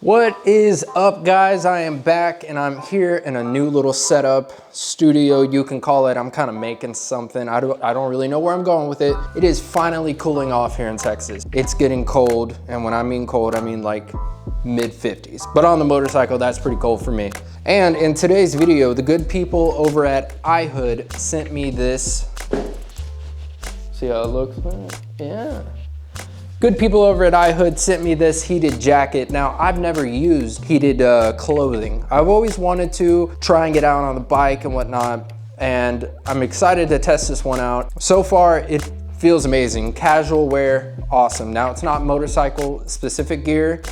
What is up, guys? I am back and I'm here in a new little setup, studio you can call it. I'm kind of making something. I don't really know where I'm going with it. It is finally cooling off here in Texas. It's getting cold, and when I mean cold, I mean like mid 50s. But on the motorcycle, that's pretty cold for me. And in today's video, the good people over at Ihood sent me this. See how it looks? Yeah. Good people over at Ihood sent me this heated jacket. Now, I've never used heated clothing. I've always wanted to try and get out on the bike and whatnot, and I'm excited to test this one out. So far, it feels amazing. Casual wear, awesome. Now, it's not motorcycle specific gear,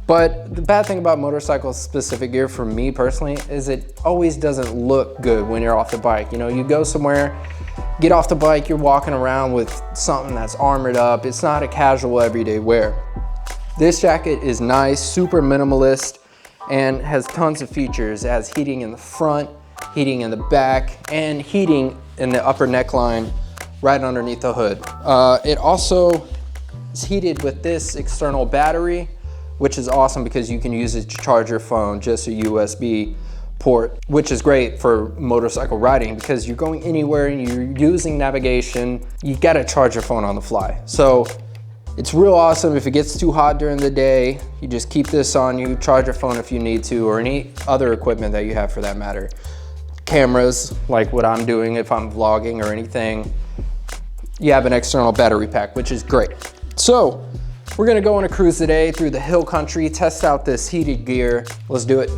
but the bad thing about motorcycle specific gear for me personally is it always doesn't look good when you're off the bike. You know, you go somewhere, get off the bike, you're walking around with something that's armored up. It's not a casual everyday wear. This jacket is nice, super minimalist, and has tons of features. It has heating in the front, heating in the back, and heating in the upper neckline right underneath the hood. It also is heated with this external battery, which is awesome because you can use it to charge your phone, just a USB port, which is great for motorcycle riding because you're going anywhere and you're using navigation. You gotta charge your phone on the fly. So it's real awesome. If it gets too hot during the day, you just keep this on you, charge your phone if you need to, or any other equipment that you have for that matter. Cameras, like what I'm doing if I'm vlogging or anything, you have an external battery pack, which is great. So we're gonna go on a cruise today through the hill country, test out this heated gear. Let's do it.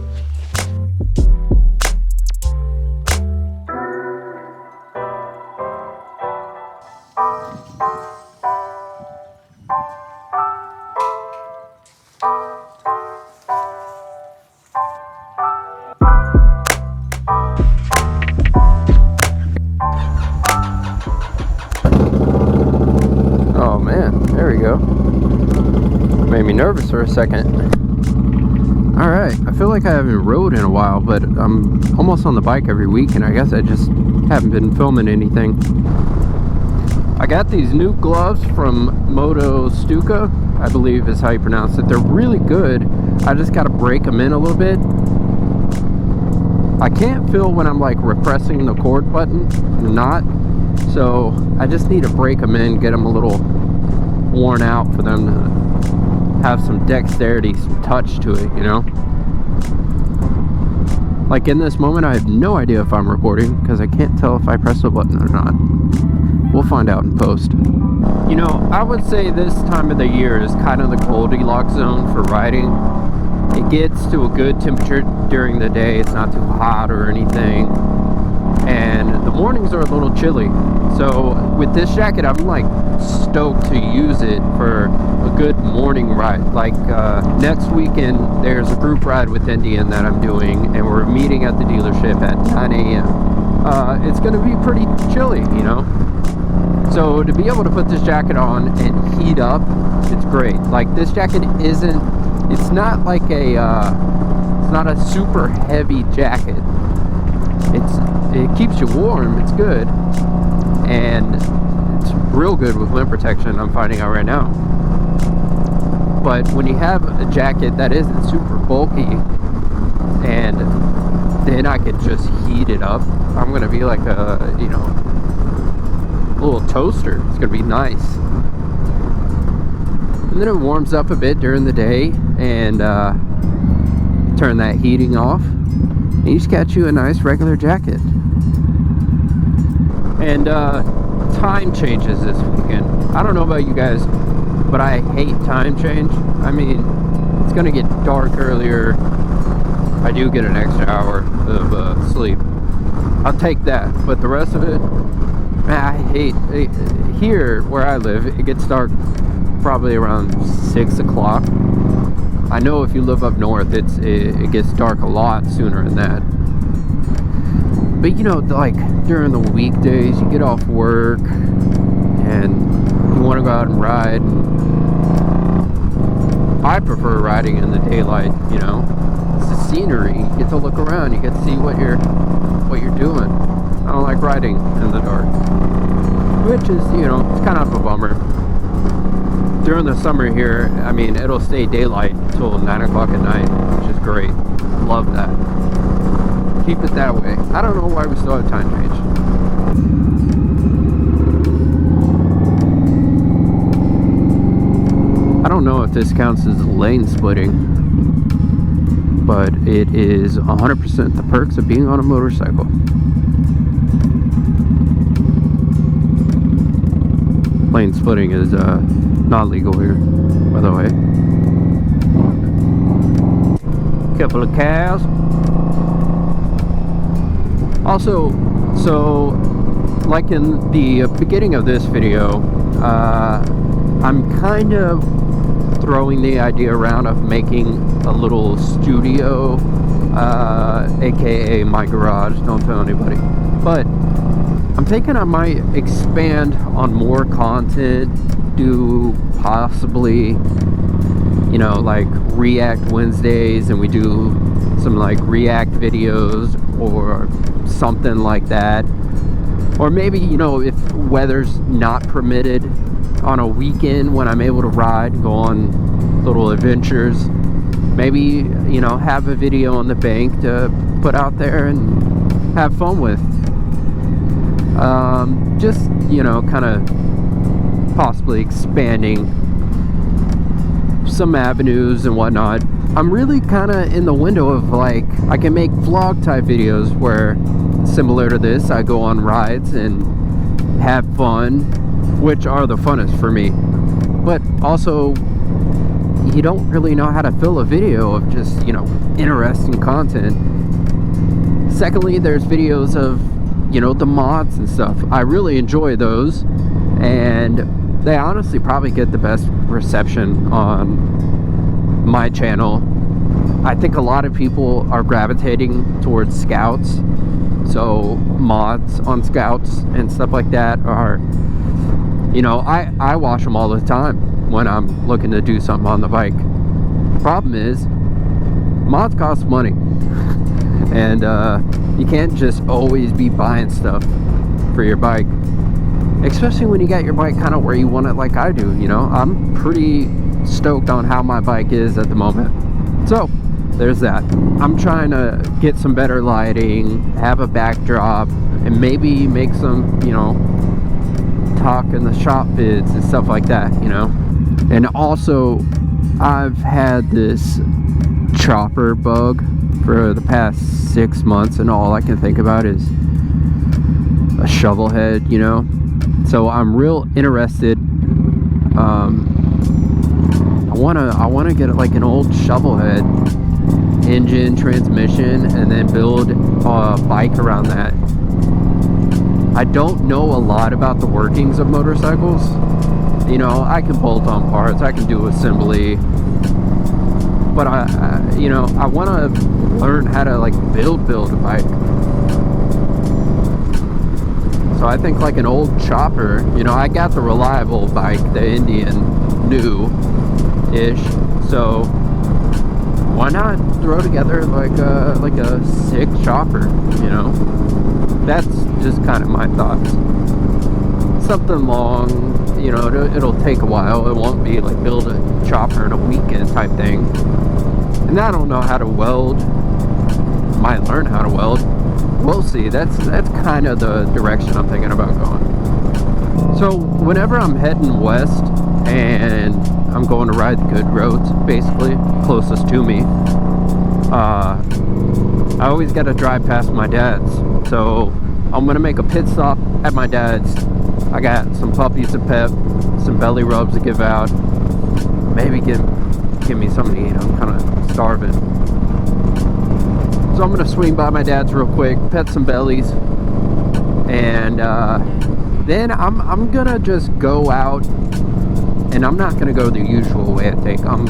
Oh man, there we go. Made me nervous for a second. All right, I feel like I haven't rode in a while, but I'm almost on the bike every week, and I guess I just haven't been filming anything. I got these new gloves from Moto Stuka, I believe is how you pronounce it. They're really good. I just gotta break them in a little bit. I can't feel when I'm like repressing the cord button or not. So I just need to break them in, get them a little worn out for them to have some dexterity, some touch to it, you know? Like in this moment, I have no idea if I'm recording because I can't tell if I press the button or not. We'll find out in post. You know, I would say this time of the year is kind of the Goldilocks zone for riding. It gets to a good temperature during the day. It's not too hot or anything. And the mornings are a little chilly. So with this jacket, I'm like stoked to use it for a good morning ride. Like next weekend, there's a group ride with Indian that I'm doing, and we're meeting at the dealership at 9 a.m. It's gonna be pretty chilly, you know? So to be able to put this jacket on and heat up, it's great. Like this jacket it's not like it's not a super heavy jacket. It keeps you warm, it's good, and it's real good with wind protection, I'm finding out right now. But when you have a jacket that isn't super bulky, and then I could just heat it up, I'm gonna be like a, you know, little toaster. It's gonna be nice. And then it warms up a bit during the day, and turn that heating off. And you just got you a nice regular jacket. And time changes this weekend. I don't know about you guys, but I hate time change. I mean, it's gonna get dark earlier. I do get an extra hour of sleep. I'll take that, but the rest of it, man, I hate it. Here where I live, it gets dark probably around 6 o'clock. I know if you live up north, it gets dark a lot sooner than that. But you know, like during the weekdays, you get off work and you want to go out and ride. I prefer riding in the daylight, you know. It's the scenery. You get to look around, you get to see what you're doing. I don't like riding in the dark, which is, you know, it's kind of a bummer. during the summer here, I mean, it'll stay daylight until 9 o'clock at night, which is great. Love that. Keep it that way. I don't know why we still have time change. I don't know if this counts as lane splitting, but it is 100% the perks of being on a motorcycle. Lane splitting is not legal here, by the way. Couple of cows. Also, so like in the beginning of this video, I'm kind of throwing the idea around of making a little studio, aka my garage. Don't tell anybody, but I'm thinking I might expand on more content, do possibly, you know, like React Wednesdays, and we do some like React videos or something like that. Or maybe, you know, if weather's not permitted, on a weekend when I'm able to ride and go on little adventures, maybe, you know, have a video on the bank to put out there and have fun with. Just, you know, kind of possibly expanding some avenues and whatnot. I'm really kind of in the window of, like, I can make vlog type videos where, similar to this, I go on rides and have fun, which are the funnest for me. But also, you don't really know how to fill a video of just, you know, interesting content. Secondly, there's videos of, you know, the mods and stuff. I really enjoy those, and they honestly probably get the best reception on my channel. I think a lot of people are gravitating towards scouts, so mods on scouts and stuff like that are, you know, I watch them all the time when I'm looking to do something on the bike. Problem is, mods cost money. And you can't just always be buying stuff for your bike, especially when you got your bike kind of where you want it, like I do. You know, I'm pretty stoked on how my bike is at the moment. So there's that. I'm trying to get some better lighting, have a backdrop, and maybe make some, you know, talk in the shop vids and stuff like that, you know. And also, I've had this chopper bug for the past 6 months, and all I can think about is a shovel head, you know. So I'm real interested. I wanna get like an old shovel head, engine, transmission, and then build a bike around that. I don't know a lot about the workings of motorcycles. You know, I can bolt on parts, I can do assembly, but you know, I want to learn how to like build a bike. So I think like an old chopper, you know, I got the reliable bike, the Indian new-ish, so why not throw together like a sick chopper, you know? That's just kind of my thoughts. Something long, you know, it'll take a while. It won't be like build a chopper in a weekend type thing. And I don't know how to weld. Might learn how to weld. We'll see. That's kind of the direction I'm thinking about going. So whenever I'm heading west and I'm going to ride the good roads, basically closest to me, I always got to drive past my dad's. So I'm gonna make a pit stop at my dad's. I got some puppies to pet, some belly rubs to give out. Maybe give me something to eat. I'm kind of starving. So I'm gonna swing by my dad's real quick, pet some bellies, and then I'm gonna just go out. And I'm not gonna go the usual way I take. I'm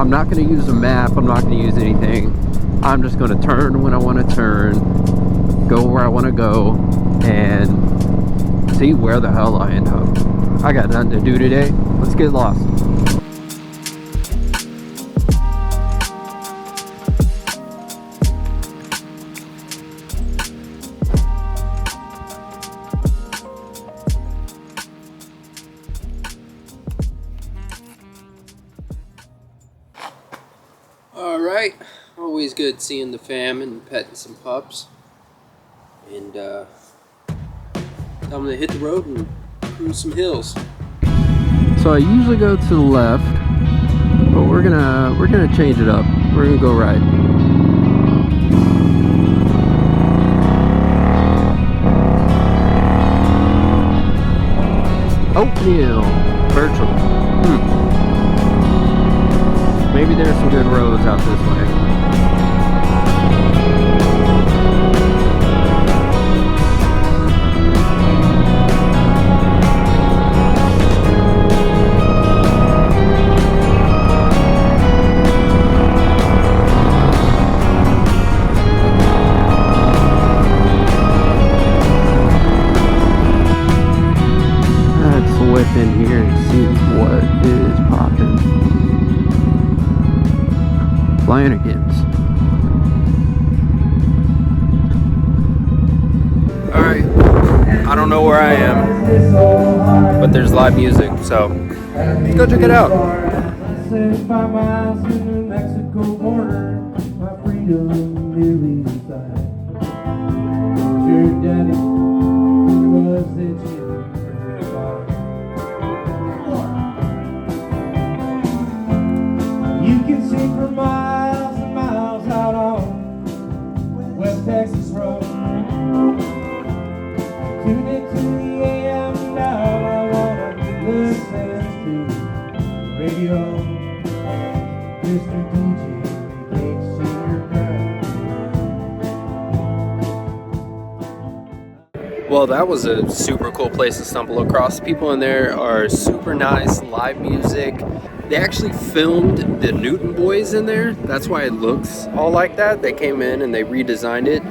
not gonna use a map. I'm not gonna use anything. I'm just gonna turn when I want to turn, go where I want to go, and see where the hell I end up. I got nothing to do today. Let's get lost. Alright, always good seeing the fam and petting some pups. And I'm gonna hit the road and cruise some hills. So I usually go to the left, but we're gonna change it up. We're gonna go right. Oatmeal, Bertram. Maybe there's some good roads out this way. Let's whip in here and see what is popping. Flanagan's. Alright, I don't know where I am, but there's live music, so let's go check it out. 75 miles to the Mexico border, my freedom really inside. Your daddy was itching. You can see for miles and miles out on West Texas Road. Tune into the AM now, I wanna listen to radio. Mr. DJ takes you your crown. Well, that was a super cool place to stumble across. People in there are super nice, live music. They actually filmed the Newton Boys in there. That's why it looks all like that. They came in and they redesigned it.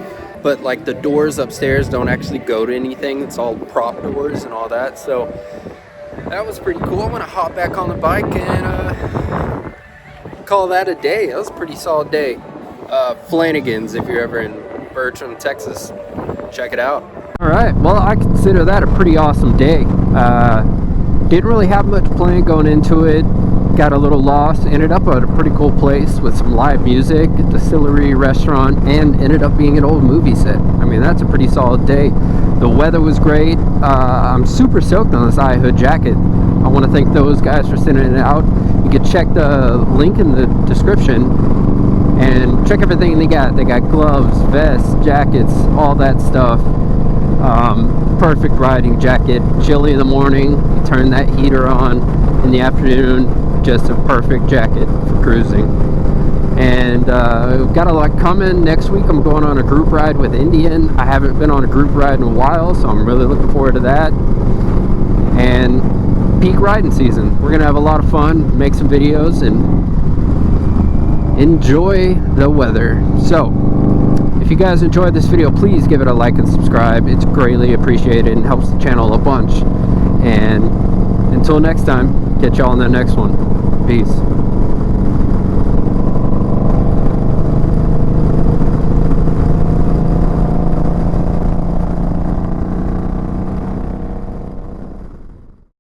But like the doors upstairs don't actually go to anything. It's all prop doors and all that. So that was pretty cool. I'm gonna hop back on the bike and call that a day. That was a pretty solid day. Flanagan's, if you're ever in Bertram, Texas, check it out. All right, well, I consider that a pretty awesome day. Didn't really have much planned going into it. Got a little lost, ended up at a pretty cool place with some live music, a distillery, restaurant, and ended up being an old movie set. I mean, that's a pretty solid day. The weather was great. I'm super stoked on this Ihood jacket. I want to thank those guys for sending it out. You can check the link in the description and check everything they got. They got gloves, vests, jackets, all that stuff. Perfect riding jacket. Chilly in the morning, you turn that heater on. In the afternoon, just a perfect jacket for cruising. And we've got a lot coming. Next week I'm going on a group ride with Indian. I haven't been on a group ride in a while, so I'm really looking forward to that. And peak riding season. We're gonna have a lot of fun, make some videos, and enjoy the weather. So if you guys enjoyed this video, please give it a like and subscribe. It's greatly appreciated and helps the channel a bunch. And until next time, catch y'all in the next one. Peace.